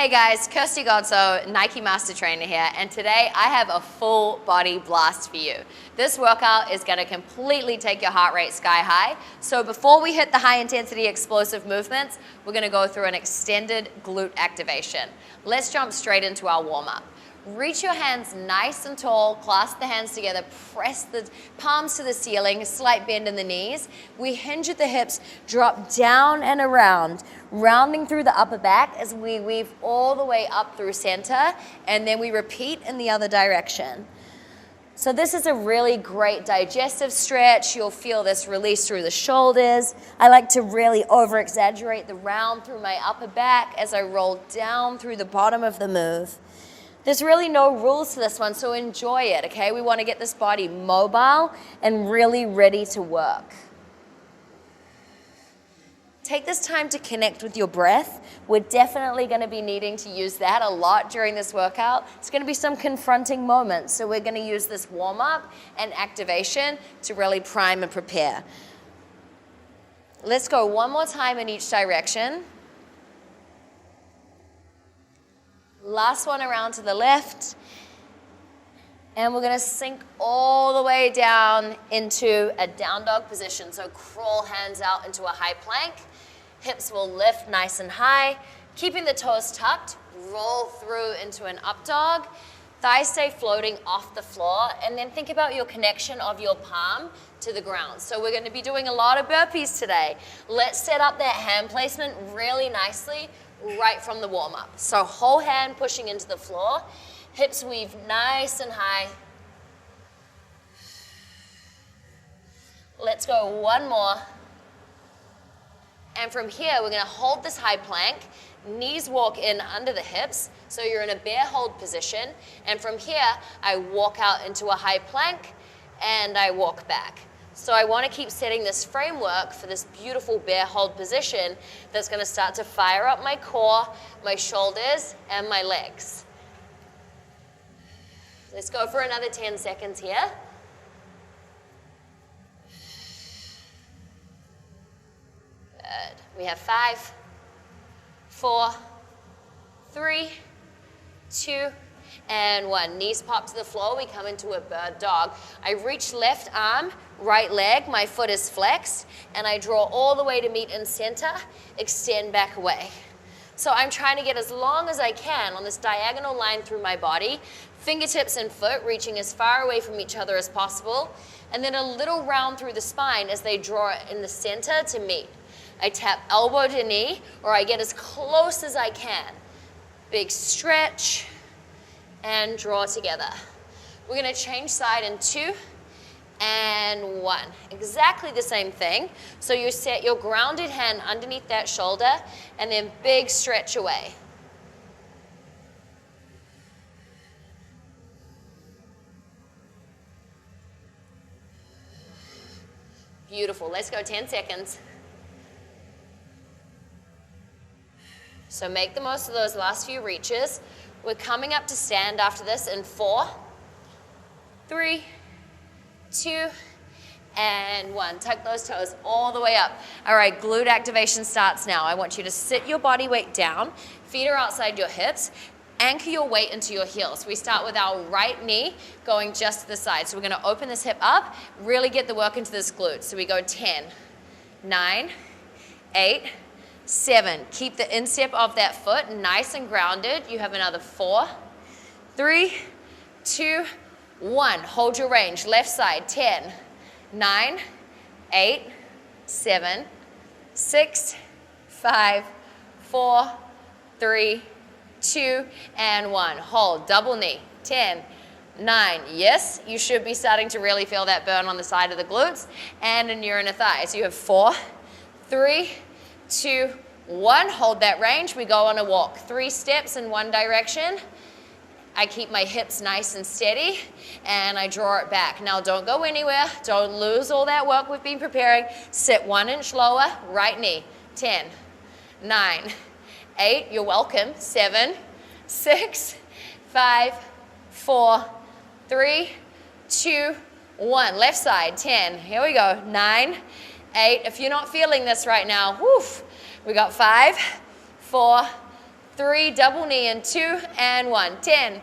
Hey guys, Kirsty Godso, Nike Master Trainer here, and today I have a full body blast for you. This workout is going to completely take your heart rate sky high. So before we hit the high intensity explosive movements, we're going to go through an extended glute activation. Let's jump straight into our warm-up. Reach your hands nice and tall, clasp the hands together, press the palms to the ceiling, slight bend in the knees. We hinge at the hips, drop down and around, rounding through the upper back as we weave all the way up through center, and then we repeat in the other direction. So this is a really great digestive stretch. You'll feel this release through the shoulders. I like to really over-exaggerate the round through my upper back as I roll down through the bottom of the move. There's really no rules to this one, so enjoy it, okay? We want to get this body mobile and really ready to work. Take this time to connect with your breath. We're definitely going to be needing to use that a lot during this workout. It's going to be some confronting moments, so we're going to use this warm-up and activation to really prime and prepare. Let's go one more time in each direction. Last one around to the left. And we're going to sink all the way down into a down dog position. So crawl hands out into a high plank. Hips will lift nice and high. Keeping the toes tucked, roll through into an up dog. Thighs stay floating off the floor. And then think about your connection of your palm to the ground. So we're going to be doing a lot of burpees today. Let's set up that hand placement really nicely right from the warm-up. So whole hand pushing into the floor. Hips weave nice and high. Let's go one more. And from here, we're going to hold this high plank. Knees walk in under the hips, so you're in a bear hold position. And from here, I walk out into a high plank, and I walk back. So I want to keep setting this framework for this beautiful bear hold position that's going to start to fire up my core, my shoulders, and my legs. Let's go for another 10 seconds here. Good. We have 5, 4, 3, 2, and 1. Knees pop to the floor. We come into a bird dog. I reach left arm, right leg. My foot is flexed, and I draw all the way to meet in center. Extend back away. So I'm trying to get as long as I can on this diagonal line through my body. Fingertips and foot reaching as far away from each other as possible. And then a little round through the spine as they draw in the center to meet. I tap elbow to knee, or I get as close as I can. Big stretch, and draw together. We're going to change side in 2 and 1. Exactly the same thing. So you set your grounded hand underneath that shoulder, and then big stretch away. Beautiful. Let's go 10 seconds. So make the most of those last few reaches. We're coming up to stand after this in 4, 3, 2, and 1. Tuck those toes all the way up. All right, glute activation starts now. I want you to sit your body weight down. Feet are outside your hips. Anchor your weight into your heels. We start with our right knee going just to the side. So we're going to open this hip up, really get the work into this glute. So we go 10, 9, 8, 7. Keep the instep of that foot nice and grounded. You have another 4, 3, 2, 1. Hold your range. Left side, 10, 9, 8, 7, 6, 5, 4, 3, 2, and 1. Hold. Double knee. 10, 9. Yes, you should be starting to really feel that burn on the side of the glutes and in your inner thighs. You have 4, 3, 2, 1. Hold that range. We go on a walk. 3 steps in one direction. I keep my hips nice and steady, and I draw it back. Now, don't go anywhere. Don't lose all that work we've been preparing. Sit 1 inch lower. Right knee. 10, 9, 8. You're welcome. 7, 6, 5, 4, 3, 2, 1. Left side. 10. Here we go. 9, 8. If you're not feeling this right now, woof. We got 5, 4, 3, double knee in 2 and 1, 10,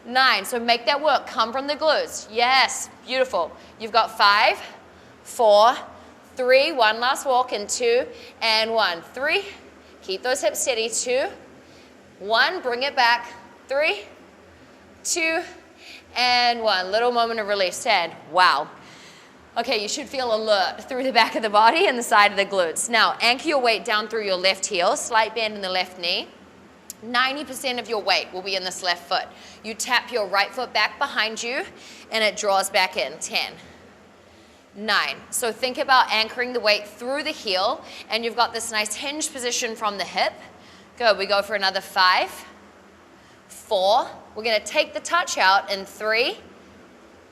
9. So make that work, come from the glutes. Yes, beautiful. You've got 5, 4, 3, one last walk in 2 and 1, 3. Keep those hips steady, 2, 1, bring it back, 3, 2, and 1. Little moment of release, 10. Wow. Okay, you should feel alert through the back of the body and the side of the glutes. Now, anchor your weight down through your left heel, slight bend in the left knee. 90% of your weight will be in this left foot. You tap your right foot back behind you, and it draws back in, 10, 9. So think about anchoring the weight through the heel, and you've got this nice hinge position from the hip. Good, we go for another 5, 4. We're gonna take the touch out in 3,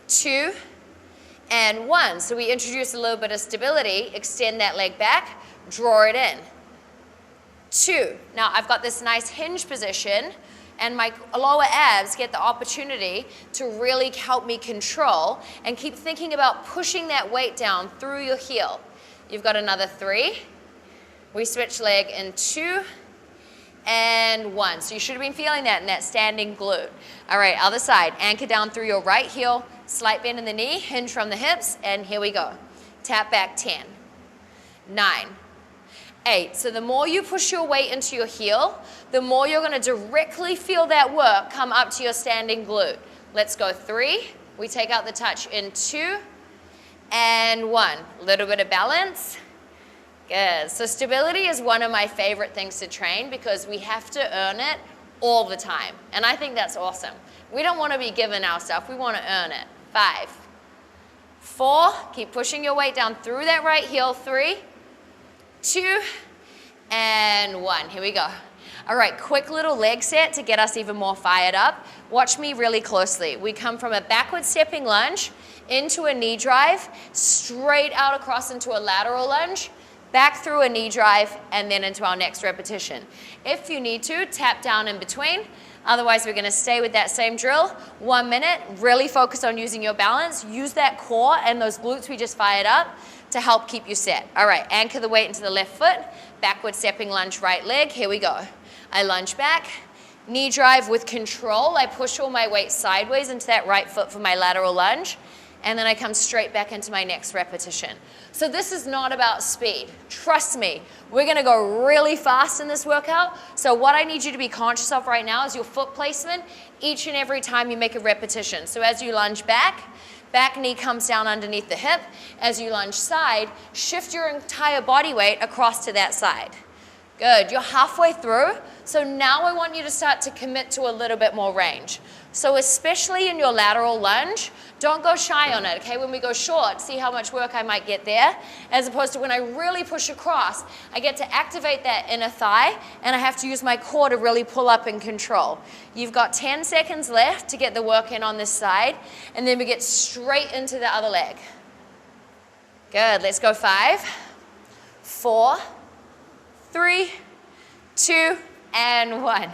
2, and 1. So we introduce a little bit of stability, extend that leg back, draw it in. 2. Now I've got this nice hinge position, and my lower abs get the opportunity to really help me control, and keep thinking about pushing that weight down through your heel. You've got another 3. We switch leg in 2 and 1. So you should have been feeling that in that standing glute. All right, other side. Anchor down through your right heel, slight bend in the knee, hinge from the hips, and here we go. Tap back, 10, 9, 8. So the more you push your weight into your heel, the more you're going to directly feel that work come up to your standing glute. Let's go 3. We take out the touch in 2 and 1. A little bit of balance. Good. So stability is one of my favorite things to train, because we have to earn it all the time. And I think that's awesome. We don't want to be given our stuff. We want to earn it. 5, 4. Keep pushing your weight down through that right heel. 3, 2, and 1. Here we go. All right, quick little leg set to get us even more fired up. Watch me really closely. We come from a backward stepping lunge into a knee drive, straight out across into a lateral lunge, back through a knee drive, and then into our next repetition. If you need to, tap down in between. Otherwise, we're going to stay with that same drill. 1 minute, really focus on using your balance. Use that core and those glutes we just fired up to help keep you set. All right, anchor the weight into the left foot, backward stepping lunge right leg. Here we go. I lunge back, knee drive with control. I push all my weight sideways into that right foot for my lateral lunge, and then I come straight back into my next repetition. So this is not about speed. Trust me, we're gonna go really fast in this workout. So what I need you to be conscious of right now is your foot placement each and every time you make a repetition. So as you lunge back, back knee comes down underneath the hip. As you lunge side, shift your entire body weight across to that side. Good, you're halfway through. So now I want you to start to commit to a little bit more range. So especially in your lateral lunge, don't go shy on it, okay? When we go short, see how much work I might get there, as opposed to when I really push across, I get to activate that inner thigh, and I have to use my core to really pull up and control. You've got 10 seconds left to get the work in on this side, and then we get straight into the other leg. Good, let's go 5, 4, 3, 2, and 1.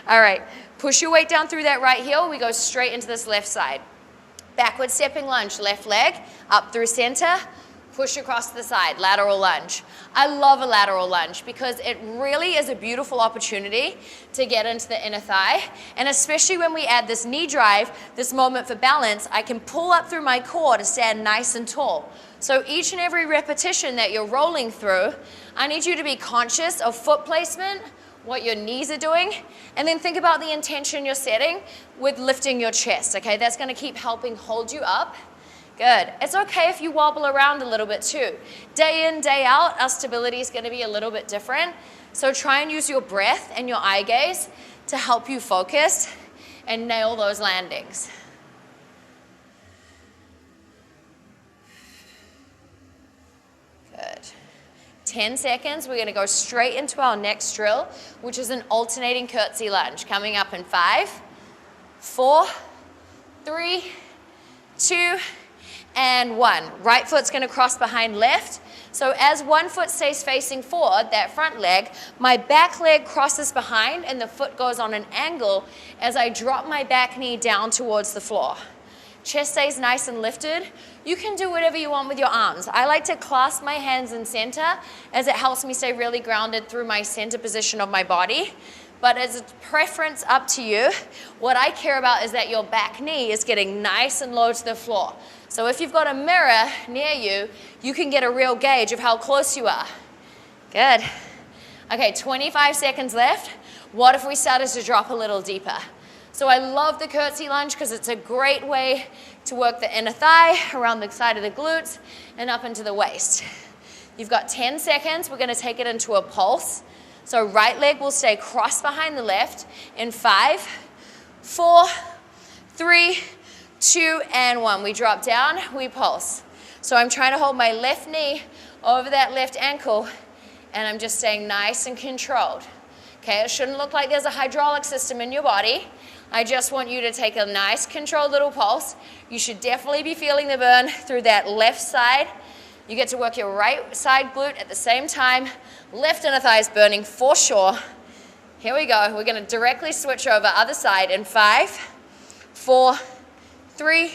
All right, push your weight down through that right heel. We go straight into this left side. Backward stepping lunge, left leg, up through center, push across to the side, lateral lunge. I love a lateral lunge because it really is a beautiful opportunity to get into the inner thigh. And especially when we add this knee drive, this moment for balance, I can pull up through my core to stand nice and tall. So each and every repetition that you're rolling through, I need you to be conscious of foot placement, what your knees are doing, and then think about the intention you're setting with lifting your chest, okay? That's gonna keep helping hold you up. Good. It's okay if you wobble around a little bit too. Day in, day out, our stability is gonna be a little bit different. So try and use your breath and your eye gaze to help you focus and nail those landings. Good. 10 seconds, we're gonna go straight into our next drill, which is an alternating curtsy lunge. Coming up in 5, 4, 3, 2, and 1. Right foot's gonna cross behind left. So as one foot stays facing forward, that front leg, my back leg crosses behind and the foot goes on an angle as I drop my back knee down towards the floor. Chest stays nice and lifted. You can do whatever you want with your arms. I like to clasp my hands in center as it helps me stay really grounded through my center position of my body. but as a preference up to you, what I care about is that your back knee is getting nice and low to the floor. So if you've got a mirror near you, you can get a real gauge of how close you are. Good. Okay, 25 seconds left. What if we started to drop a little deeper? So I love the curtsy lunge because it's a great way to work the inner thigh, around the side of the glutes, and up into the waist. You've got 10 seconds. We're going to take it into a pulse. So right leg will stay crossed behind the left in 5, 4, 3, 2, and 1. We drop down, we pulse. So I'm trying to hold my left knee over that left ankle, and I'm just staying nice and controlled. Okay, it shouldn't look like there's a hydraulic system in your body. I just want you to take a nice controlled little pulse. You should definitely be feeling the burn through that left side. You get to work your right side glute at the same time. Left inner thigh is burning for sure. Here we go. We're going to directly switch over other side in 5, 4, 3,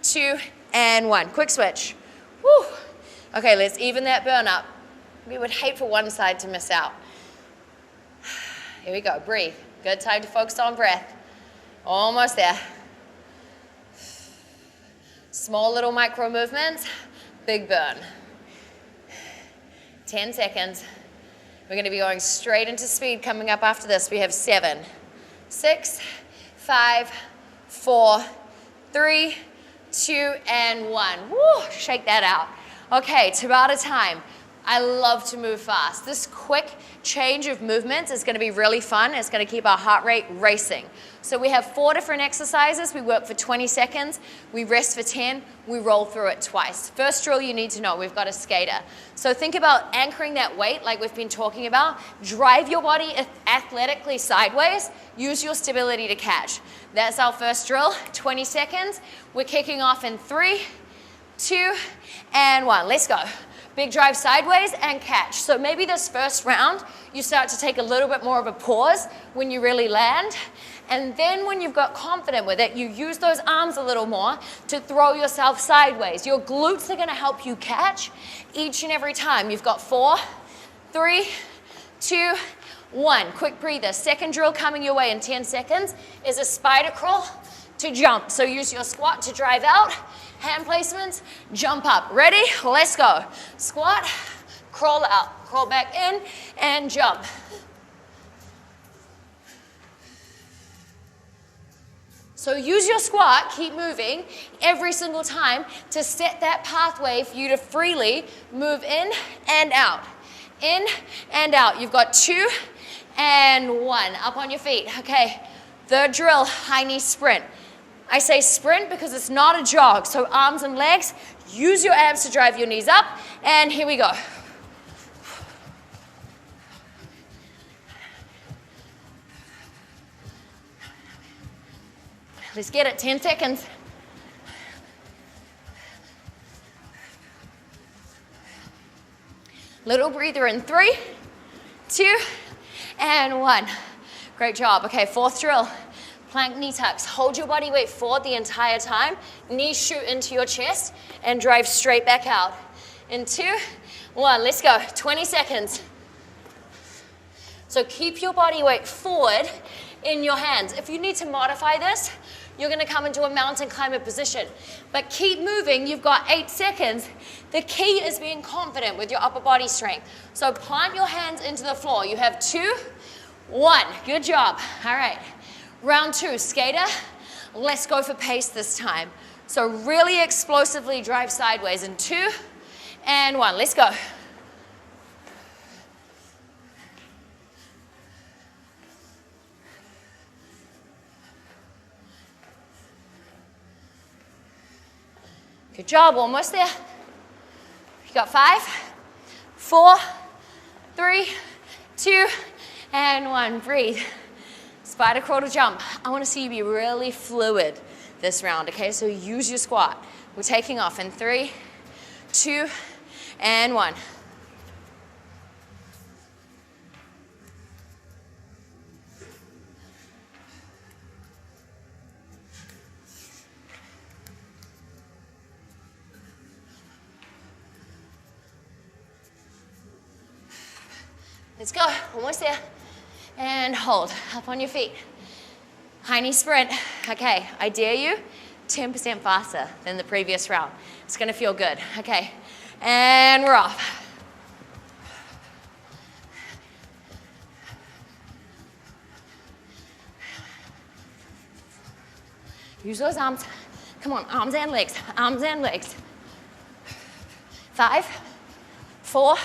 2, and 1. Quick switch. Woo. Okay, let's even that burn up. We would hate for one side to miss out. Here we go. Breathe. Good time to focus on breath. Almost there. Small little micro movements, big burn. 10 seconds. We're going to be going straight into speed coming up after this. We have 7, 6, 5, 4, 3, 2, and 1. Woo, shake that out. Okay, Tabata time. I love to move fast. This quick change of movements is going to be really fun. It's going to keep our heart rate racing. So we have 4 different exercises. We work for 20 seconds. We rest for 10. We roll through it twice. First drill you need to know, we've got a skater. So think about anchoring that weight like we've been talking about. Drive your body athletically sideways. Use your stability to catch. That's our first drill, 20 seconds. We're kicking off in 3, 2, and 1. Let's go. Big drive sideways and catch. So maybe this first round, you start to take a little bit more of a pause when you really land. And then when you've got confident with it, you use those arms a little more to throw yourself sideways. Your glutes are going to help you catch each and every time. You've got 4, 3, 2, 1. Quick breather. Second drill coming your way in 10 seconds is a spider crawl to jump. So use your squat to drive out. Hand placements, jump up. Ready? Let's go. Squat, crawl out, crawl back in, and jump. So use your squat, keep moving every single time to set that pathway for you to freely move in and out. In and out. You've got 2 and 1. Up on your feet. Okay. Third drill, high knee sprint. I say sprint because it's not a jog. So arms and legs, use your abs to drive your knees up. And here we go. Let's get it, 10 seconds. Little breather in 3, 2, and 1. Great job. Okay, fourth drill. Plank knee tucks. Hold your body weight forward the entire time. Knees shoot into your chest and drive straight back out. In 2, 1. Let's go. 20 seconds. So keep your body weight forward in your hands. If you need to modify this, you're going to come into a mountain climber position. But keep moving. You've got 8 seconds. The key is being confident with your upper body strength. So plant your hands into the floor. You have 2, 1. Good job. All right. Round 2, skater. Let's go for pace this time. So really explosively drive sideways in 2 and 1. Let's go. Good job, almost there. You got 5, 4, 3, 2, and 1. Breathe. Spider crawl to jump. I want to see you be really fluid this round, okay? So use your squat. We're taking off in 3, 2, and 1. Let's go. Almost there. And hold, up on your feet. High knee sprint. Okay, I dare you, 10% faster than the previous round. It's gonna feel good, okay. And we're off. Use those arms. Come on, arms and legs, arms and legs. 5, 4,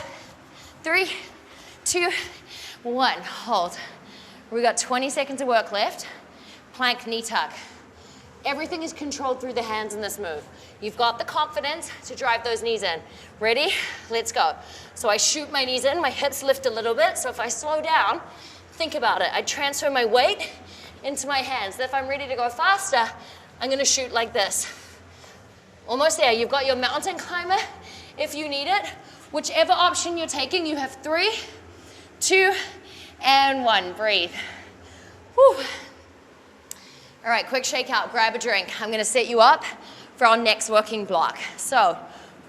3, 2, 1. Hold. We got 20 seconds of work left. Plank, knee tuck. Everything is controlled through the hands in this move. You've got the confidence to drive those knees in. Ready? Let's go. So I shoot my knees in, my hips lift a little bit. So if I slow down, think about it. I transfer my weight into my hands. If I'm ready to go faster, I'm gonna shoot like this. Almost there. You've got your mountain climber if you need it. Whichever option you're taking, you have 3, 2, and 1. Breathe. Whew. All right, quick shakeout, grab a drink. I'm gonna set you up for our next working block. So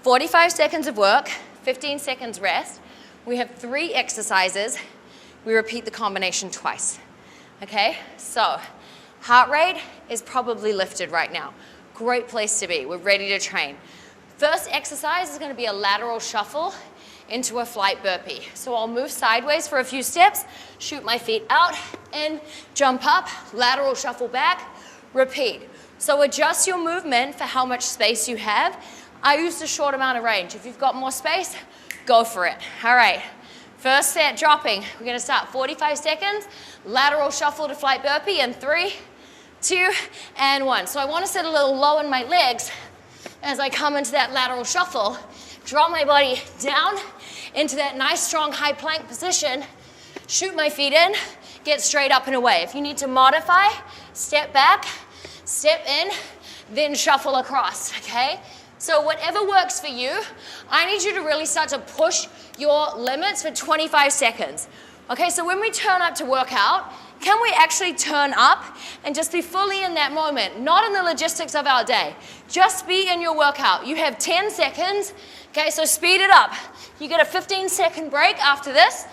45 seconds of work, 15 seconds rest. We have 3 exercises. We repeat the combination twice. Okay, so heart rate is probably lifted right now. Great place to be, we're ready to train. First exercise is gonna be a lateral shuffle into a flight burpee. So I'll move sideways for a few steps, shoot my feet out, and jump up, lateral shuffle back, repeat. So adjust your movement for how much space you have. I used a short amount of range. If you've got more space, go for it. All right, first set, dropping. We're gonna start 45 seconds, lateral shuffle to flight burpee in 3, 2, and 1. So I wanna sit a little low in my legs as I come into that lateral shuffle, drop my body down into that nice, strong, high plank position, shoot my feet in, get straight up and away. If you need to modify, step back, step in, then shuffle across, okay? So whatever works for you, I need you to really start to push your limits for 25 seconds. Okay, so when we turn up to work out, can we actually turn up and just be fully in that moment, not in the logistics of our day? Just be in your workout. You have 10 seconds, okay, so speed it up. You get a 15-second break after this.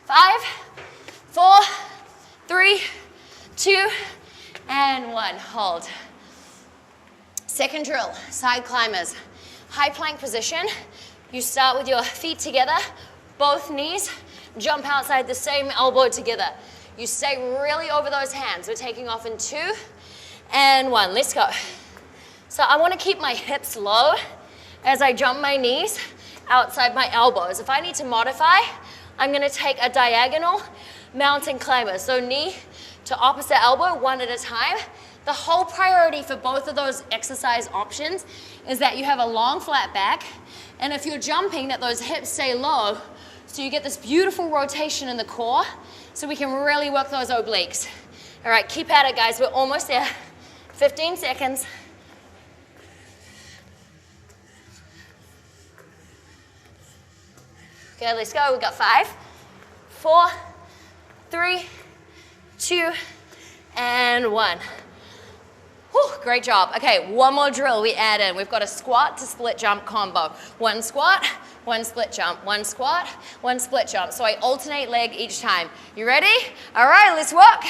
5, 4, 3, 2, and 1. Hold. Second drill, side climbers. High plank position. You start with your feet together, both knees, jump outside the same elbow together. You stay really over those hands. We're taking off in 2 and 1. Let's go. So I want to keep my hips low as I jump my knees outside my elbows. If I need to modify, I'm going to take a diagonal mountain climber. So knee to opposite elbow, 1 at a time. The whole priority for both of those exercise options is that you have a long flat back, and if you're jumping, that those hips stay low, so you get this beautiful rotation in the core, so we can really work those obliques. All right, keep at it, guys. We're almost there. 15 seconds. Okay, let's go. We got 5, 4, 3, 2, and 1. Whew, great job. Okay, one more drill we add in. We've got a squat to split jump combo. 1 squat, 1 split jump, 1 squat, 1 split jump. So I alternate leg each time. You ready? All right, let's work.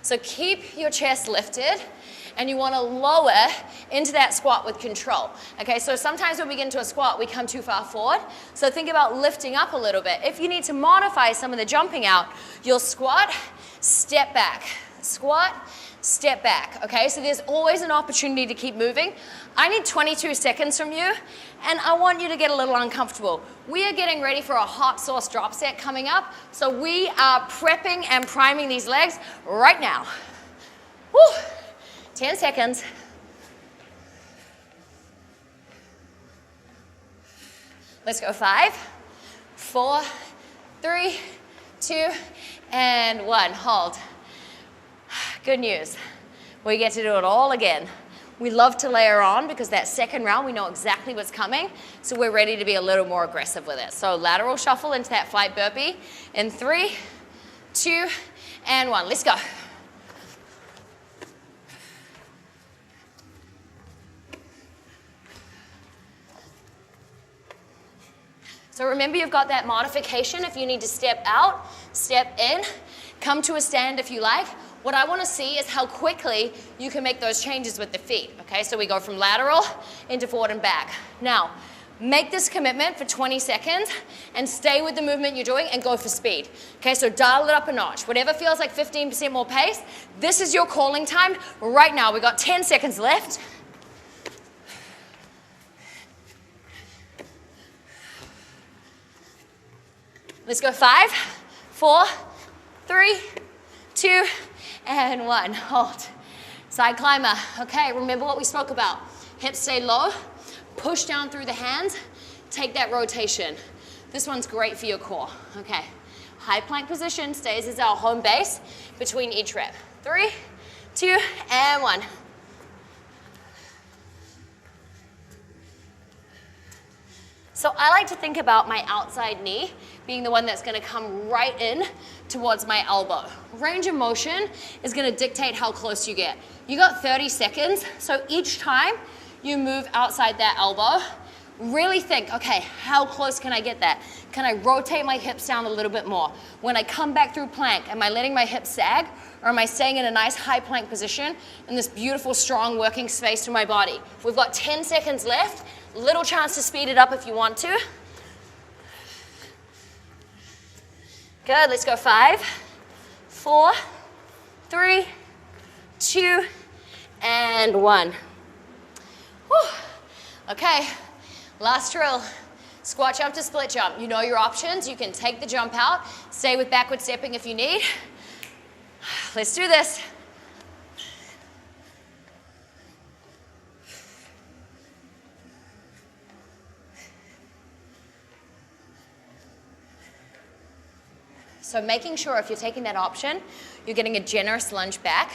So keep your chest lifted, and you want to lower into that squat with control. Okay, so sometimes when we get into a squat, we come too far forward. So think about lifting up a little bit. If you need to modify some of the jumping out, you'll squat, step back, squat, step back, okay? So there's always an opportunity to keep moving. I need 22 seconds from you, and I want you to get a little uncomfortable. We are getting ready for a hot sauce drop set coming up, so we are prepping and priming these legs right now. Woo! 10 seconds. Let's go. 5, 4, 3, 2, and 1. Hold. Good news. We get to do it all again. We love to layer on because that second round we know exactly what's coming, so we're ready to be a little more aggressive with it. So lateral shuffle into that flight burpee in 3, 2, and 1. Let's go. So remember, you've got that modification if you need to step out, step in, come to a stand if you like. What I want to see is how quickly you can make those changes with the feet. Okay, so we go from lateral into forward and back. Now, make this commitment for 20 seconds and stay with the movement you're doing and go for speed. Okay, so dial it up a notch. Whatever feels like 15% more pace, this is your calling time right now. We've got 10 seconds left. Let's go 5, 4, 3, 2, and 1. Hold. Side climber. Okay, remember what we spoke about. Hips stay low. Push down through the hands. Take that rotation. This one's great for your core. Okay. High plank position stays as our home base between each rep. 3, 2, and 1. So I like to think about my outside knee being the one that's going to come right in towards my elbow. Range of motion is going to dictate how close you get. You got 30 seconds, so each time you move outside that elbow, really think, okay, how close can I get that? Can I rotate my hips down a little bit more? When I come back through plank, am I letting my hips sag, or am I staying in a nice high plank position in this beautiful, strong working space for my body? We've got 10 seconds left. Little chance to speed it up if you want to. Good, let's go 5, 4, 3, 2, and 1. Whew. Okay, last drill. Squat jump to split jump. You know your options. You can take the jump out, stay with backward stepping if you need. Let's do this. So making sure if you're taking that option, you're getting a generous lunge back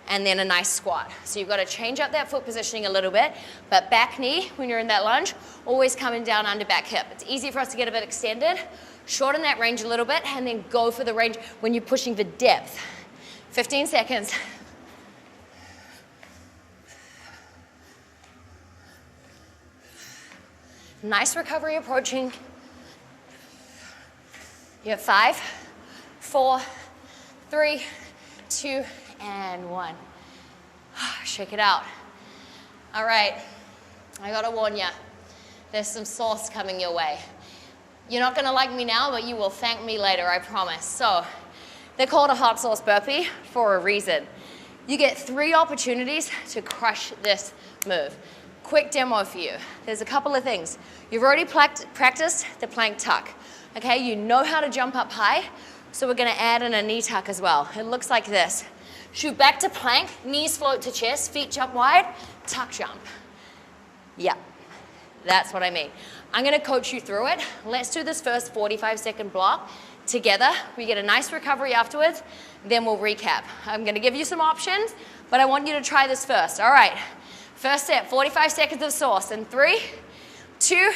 and then a nice squat. So you've got to change up that foot positioning a little bit, but back knee, when you're in that lunge, always coming down under back hip. It's easy for us to get a bit extended, shorten that range a little bit, and then go for the range when you're pushing for depth. 15 seconds. Nice recovery approaching. You have 5, 4, 3, 2, and 1. Shake it out. All right, I gotta warn you, there's some sauce coming your way. You're not gonna like me now, but you will thank me later, I promise. So, they're called a hot sauce burpee for a reason. You get 3 opportunities to crush this move. Quick demo for you. There's a couple of things. You've already practiced the plank tuck. Okay, you know how to jump up high, so we're gonna add in a knee tuck as well. It looks like this. Shoot back to plank, knees float to chest, feet jump wide, tuck jump. Yeah, that's what I mean. I'm gonna coach you through it. Let's do this first 45-second block together. We get a nice recovery afterwards, then we'll recap. I'm gonna give you some options, but I want you to try this first. All right, first set, 45 seconds of sauce in 3, 2,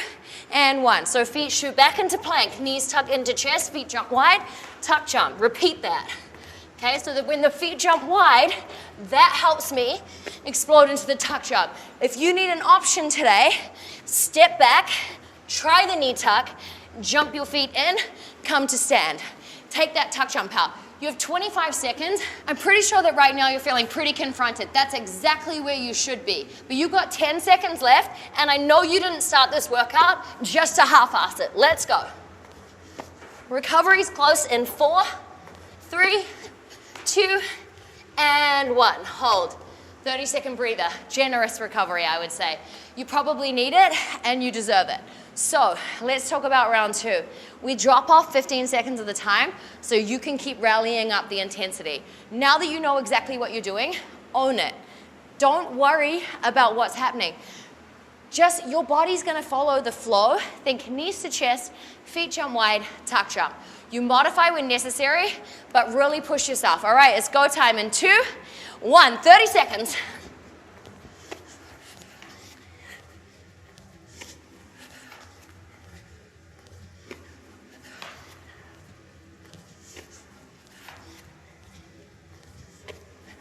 and 1. So feet shoot back into plank, knees tuck into chest, feet jump wide, tuck jump. Repeat that. Okay, so that when the feet jump wide, that helps me explode into the tuck jump. If you need an option today, step back, try the knee tuck, jump your feet in, come to stand. Take that tuck jump out. You have 25 seconds. I'm pretty sure that right now you're feeling pretty confronted. That's exactly where you should be. But you've got 10 seconds left, and I know you didn't start this workout just to half-ass it. Let's go. Recovery's close in 4, 3, 2, and 1. Hold. 30-second breather. Generous recovery, I would say. You probably need it, and you deserve it. So let's talk about round 2. We drop off 15 seconds of the time so you can keep rallying up the intensity. Now that you know exactly what you're doing, own it. Don't worry about what's happening. Just your body's gonna follow the flow. Think knees to chest, feet jump wide, tuck jump. You modify when necessary, but really push yourself. All right, it's go time in 2, 1, 30 seconds.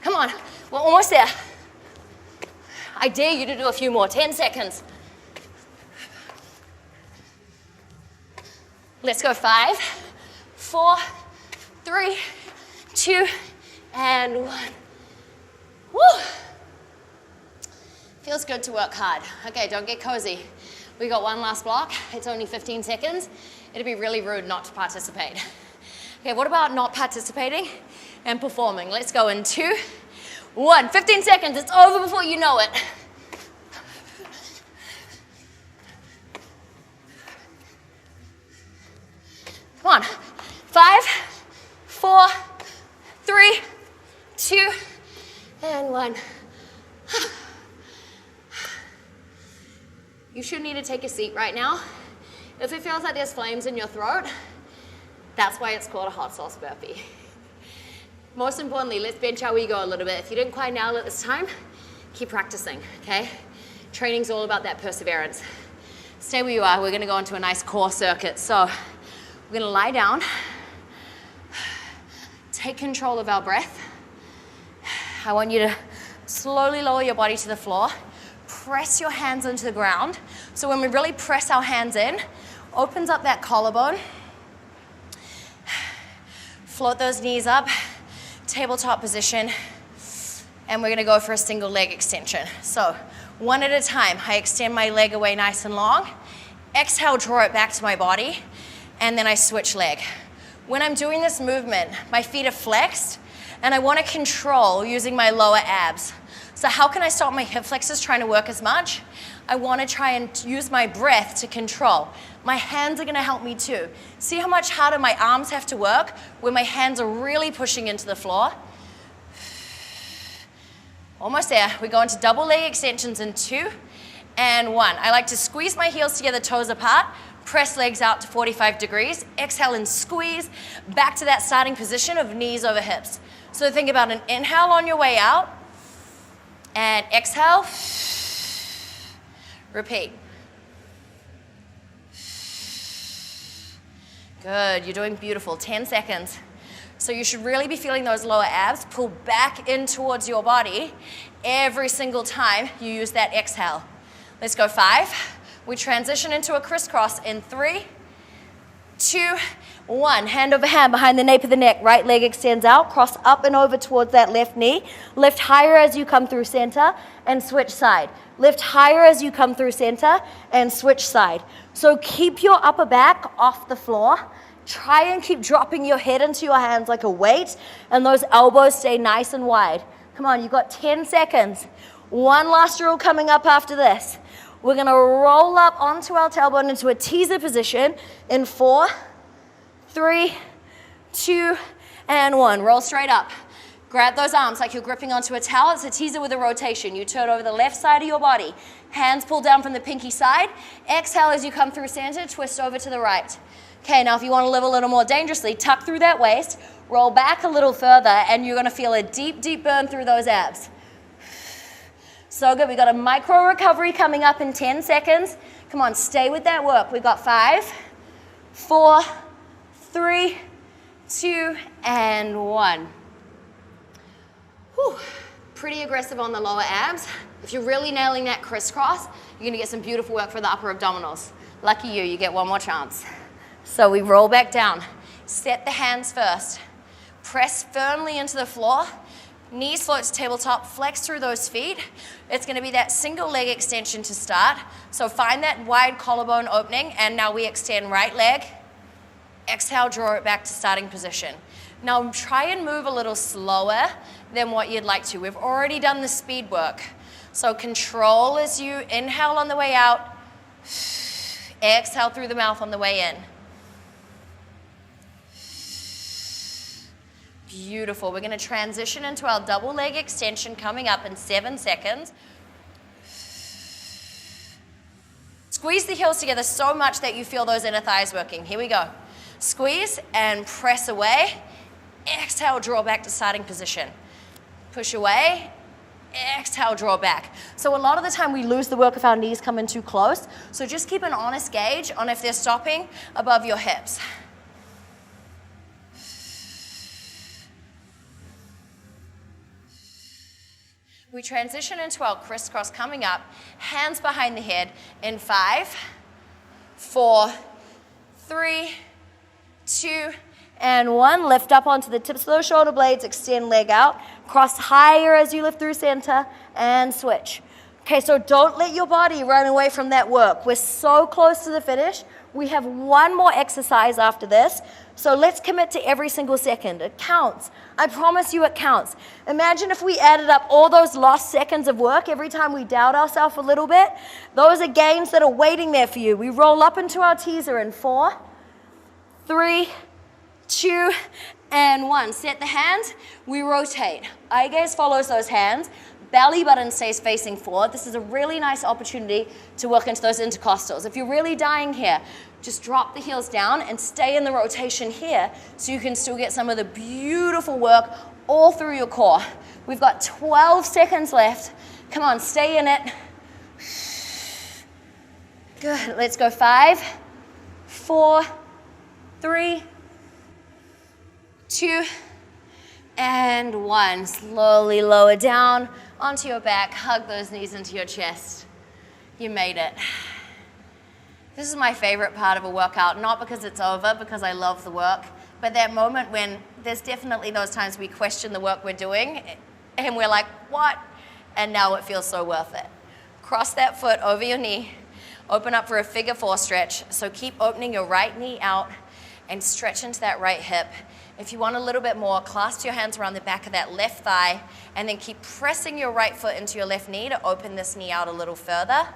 Come on, we're almost there. I dare you to do a few more, 10 seconds. Let's go 5, 4, 3, 2, and 1. Woo! Feels good to work hard. Okay, don't get cozy. We got one last block. It's only 15 seconds. It'd be really rude not to participate. Okay, what about not participating and performing? Let's go in 2, 1. 15 seconds. It's over before you know it. Come on. 5, 4, 3, 2, and 1. You should need to take a seat right now. If it feels like there's flames in your throat, that's why it's called a hot sauce burpee. Most importantly, let's bench our ego a little bit. If you didn't quite nail it this time, keep practicing, okay? Training's all about that perseverance. Stay where you are. We're gonna go into a nice core circuit. So we're gonna lie down, take control of our breath. I want you to slowly lower your body to the floor. Press your hands into the ground. So when we really press our hands in, opens up that collarbone. Float those knees up, tabletop position, and we're gonna go for a single leg extension. So one at a time, I extend my leg away nice and long. Exhale, draw it back to my body, and then I switch leg. When I'm doing this movement, my feet are flexed, and I wanna control using my lower abs. So how can I stop my hip flexors trying to work as much? I wanna try and use my breath to control. My hands are gonna help me too. See how much harder my arms have to work when my hands are really pushing into the floor? Almost there. We go into double leg extensions in 2 and 1. I like to squeeze my heels together, toes apart, press legs out to 45 degrees, exhale and squeeze back to that starting position of knees over hips. So think about an inhale on your way out, and exhale, repeat. Good, you're doing beautiful, 10 seconds. So you should really be feeling those lower abs pull back in towards your body every single time you use that exhale. Let's go 5. We transition into a crisscross in 3, 2, 1. Hand over hand behind the nape of the neck. Right leg extends out. Cross up and over towards that left knee. Lift higher as you come through center and switch side. Lift higher as you come through center and switch side. So keep your upper back off the floor. Try and keep dropping your head into your hands like a weight, and those elbows stay nice and wide. Come on, you've got 10 seconds. One last drill coming up after this. We're gonna roll up onto our tailbone into a teaser position in 4, 3, 2, and 1. Roll straight up. Grab those arms like you're gripping onto a towel. It's a teaser with a rotation. You turn over the left side of your body. Hands pull down from the pinky side. Exhale as you come through center, twist over to the right. Okay, now if you want to live a little more dangerously, tuck through that waist, roll back a little further, and you're gonna feel a deep, deep burn through those abs. So good, we got a micro recovery coming up in 10 seconds. Come on, stay with that work. We got 5, 4, 3, 2, and 1. Whew. Pretty aggressive on the lower abs. If you're really nailing that crisscross, you're gonna get some beautiful work for the upper abdominals. Lucky you, you get one more chance. So we roll back down. Set the hands first. Press firmly into the floor. Knees float to tabletop, flex through those feet. It's gonna be that single leg extension to start. So find that wide collarbone opening, and now we extend right leg. Exhale, draw it back to starting position. Now try and move a little slower than what you'd like to. We've already done the speed work. So control as you inhale on the way out. Exhale through the mouth on the way in. Beautiful. We're going to transition into our double leg extension coming up in 7 seconds. Squeeze the heels together so much that you feel those inner thighs working. Here we go. Squeeze and press away. Exhale, draw back to starting position. Push away. Exhale, draw back. So a lot of the time we lose the work if our knees come in too close. So just keep an honest gauge on if they're stopping above your hips. We transition into our crisscross coming up, hands behind the head in 5, 4, 3, 2, and 1. Lift up onto the tips of those shoulder blades, extend leg out, cross higher as you lift through center, and switch. Okay, so don't let your body run away from that work. We're so close to the finish. We have one more exercise after this, so let's commit to every single second. It counts. I promise you it counts. Imagine if we added up all those lost seconds of work every time we doubt ourselves a little bit. Those are gains that are waiting there for you. We roll up into our teaser in 4, 3, 2, and 1. Set the hands, we rotate. Eye gaze follows those hands. Belly button stays facing forward. This is a really nice opportunity to work into those intercostals. If you're really dying here, just drop the heels down and stay in the rotation here so you can still get some of the beautiful work all through your core. We've got 12 seconds left. Come on, stay in it. Good, let's go 5, 4, 3, 2, and 1. Slowly lower down onto your back. Hug those knees into your chest. You made it. This is my favorite part of a workout, not because it's over, because I love the work, but that moment when there's definitely those times we question the work we're doing and we're like, what? And now it feels so worth it. Cross that foot over your knee. Open up for a figure 4 stretch. So keep opening your right knee out and stretch into that right hip. If you want a little bit more, clasp your hands around the back of that left thigh and then keep pressing your right foot into your left knee to open this knee out a little further.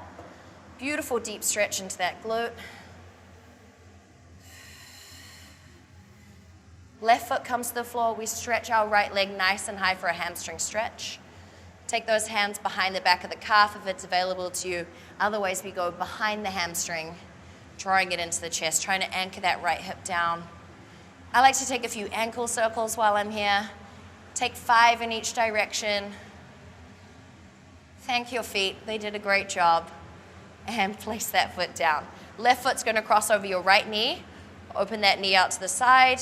Beautiful deep stretch into that glute. Left foot comes to the floor. We stretch our right leg nice and high for a hamstring stretch. Take those hands behind the back of the calf if it's available to you. Otherwise, we go behind the hamstring, drawing it into the chest, trying to anchor that right hip down. I like to take a few ankle circles while I'm here. Take 5 in each direction. Thank your feet. They did a great job. And place that foot down. Left foot's going to cross over your right knee. Open that knee out to the side.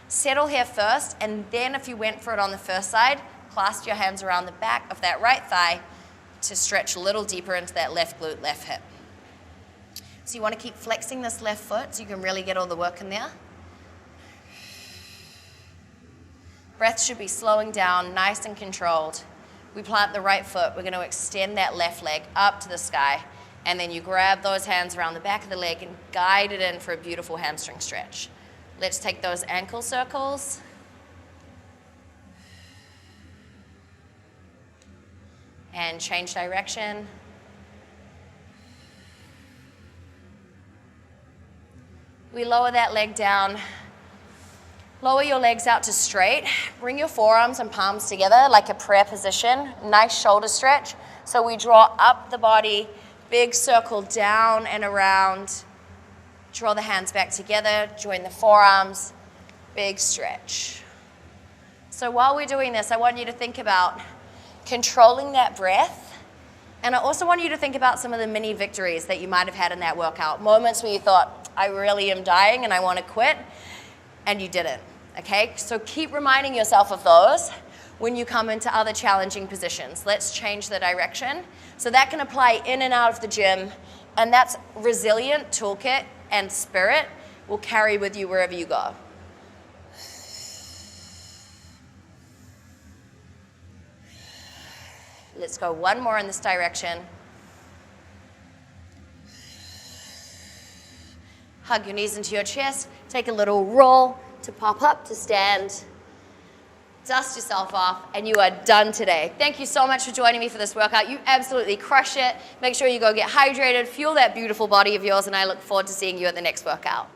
Settle here first, and then if you went for it on the first side, clasp your hands around the back of that right thigh to stretch a little deeper into that left glute, left hip. So you want to keep flexing this left foot so you can really get all the work in there. Breath should be slowing down, nice and controlled. We plant the right foot. We're going to extend that left leg up to the sky. And then you grab those hands around the back of the leg and guide it in for a beautiful hamstring stretch. Let's take those ankle circles. And change direction. We lower that leg down. Lower your legs out to straight. Bring your forearms and palms together like a prayer position. Nice shoulder stretch. So we draw up the body. Big circle down and around. Draw the hands back together. Join the forearms. Big stretch. So while we're doing this, I want you to think about controlling that breath. And I also want you to think about some of the mini victories that you might have had in that workout. Moments where you thought, I really am dying and I want to quit. And you didn't. Okay? So keep reminding yourself of those when you come into other challenging positions. Let's change the direction. So that can apply in and out of the gym, and that's resilient toolkit and spirit will carry with you wherever you go. Let's go one more in this direction. Hug your knees into your chest. Take a little roll to pop up, to stand. Dust yourself off, and you are done today. Thank you so much for joining me for this workout. You absolutely crush it. Make sure you go get hydrated, fuel that beautiful body of yours, and I look forward to seeing you at the next workout.